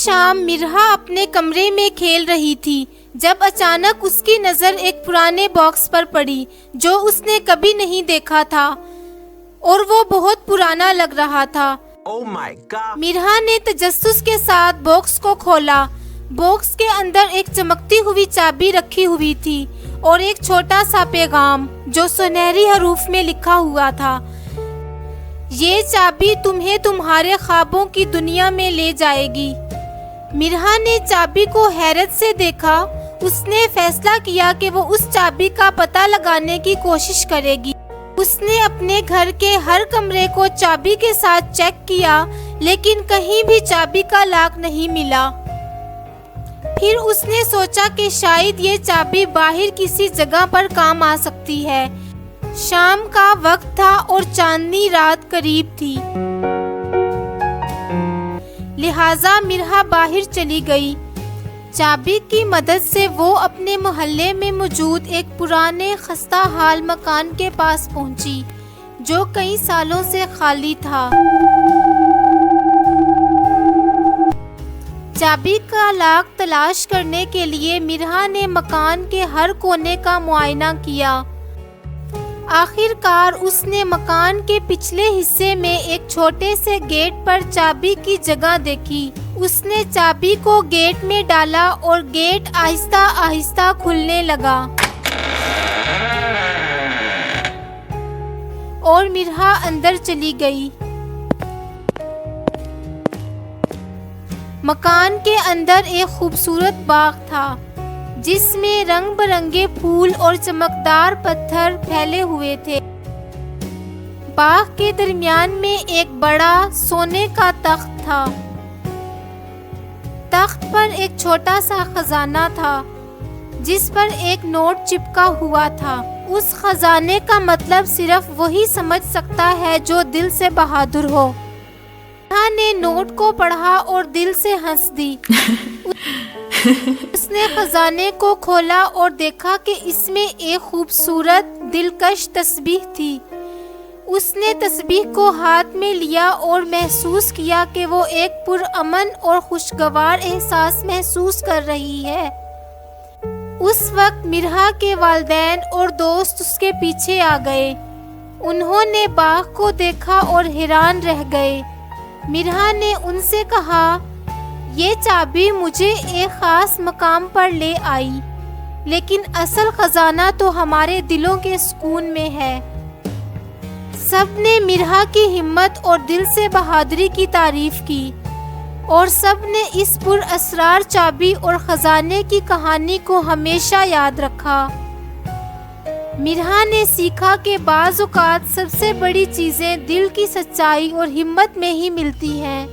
شام مرہا اپنے کمرے میں کھیل رہی تھی جب اچانک اس کی نظر ایک پرانے باکس پر پڑی جو اس نے کبھی نہیں دیکھا تھا اور وہ بہت پرانا لگ رہا تھا۔ مرہا نے تجسس کے ساتھ باکس کو کھولا۔ باکس کے اندر ایک چمکتی ہوئی چابی رکھی ہوئی تھی اور ایک چھوٹا سا پیغام جو سنہری حروف میں لکھا ہوا تھا، یہ چابی تمہیں تمہارے خوابوں کی دنیا میں لے جائے گی۔ مرہا نے چابی کو حیرت سے دیکھا۔ اس نے فیصلہ کیا کہ وہ اس چابی کا پتہ لگانے کی کوشش کرے گی۔ اس نے اپنے گھر کے ہر کمرے کو چابی کے ساتھ چیک کیا لیکن کہیں بھی چابی کا لاک نہیں ملا۔ پھر اس نے سوچا کہ شاید یہ چابی باہر کسی جگہ پر کام آ سکتی ہے۔ شام کا وقت تھا اور چاندنی رات قریب تھی، لہٰذا مرہا باہر چلی گئی۔ چابی کی مدد سے وہ اپنے محلے میں موجود ایک پرانے خستہ حال مکان کے پاس پہنچی جو کئی سالوں سے خالی تھا۔ چابی کا لاک تلاش کرنے کے لیے مرہا نے مکان کے ہر کونے کا معائنہ کیا۔ آخر کار اس نے مکان کے پچھلے حصے میں ایک چھوٹے سے گیٹ پر چابی کی جگہ دیکھی۔ اس نے چابی کو گیٹ میں ڈالا اور گیٹ آہستہ آہستہ کھلنے لگا اور مرہا اندر چلی گئی۔ مکان کے اندر ایک خوبصورت باغ تھا جس میں رنگ برنگے پھول اور چمکدار پتھر پھیلے ہوئے تھے۔ باغ کے درمیان میں ایک بڑا سونے کا تخت تھا۔ تخت پر ایک چھوٹا سا خزانہ تھا جس پر ایک نوٹ چپکا ہوا تھا۔ اس خزانے کا مطلب صرف وہی سمجھ سکتا ہے جو دل سے بہادر ہو۔ مرہا نے نوٹ کو پڑھا اور دل سے ہنس دی۔ اس نے خزانے کو کھولا اور دیکھا کہ اس میں ایک خوبصورت دلکش تسبیح تھی۔ اس نے تسبیح کو ہاتھ میں لیا اور محسوس کیا کہ وہ ایک پرامن اور خوشگوار احساس محسوس کر رہی ہے۔ اس وقت مرہا کے والدین اور دوست اس کے پیچھے آ گئے۔ انہوں نے باغ کو دیکھا اور حیران رہ گئے۔ مرہا نے ان سے کہا، یہ چابی مجھے ایک خاص مقام پر لے آئی، لیکن اصل خزانہ تو ہمارے دلوں کے سکون میں ہے۔ سب نے مرہا کی ہمت اور دل سے بہادری کی تعریف کی اور سب نے اس پراسرار چابی اور خزانے کی کہانی کو ہمیشہ یاد رکھا۔ مرہا نے سیکھا کہ بعض اوقات سب سے بڑی چیزیں دل کی سچائی اور ہمت میں ہی ملتی ہیں۔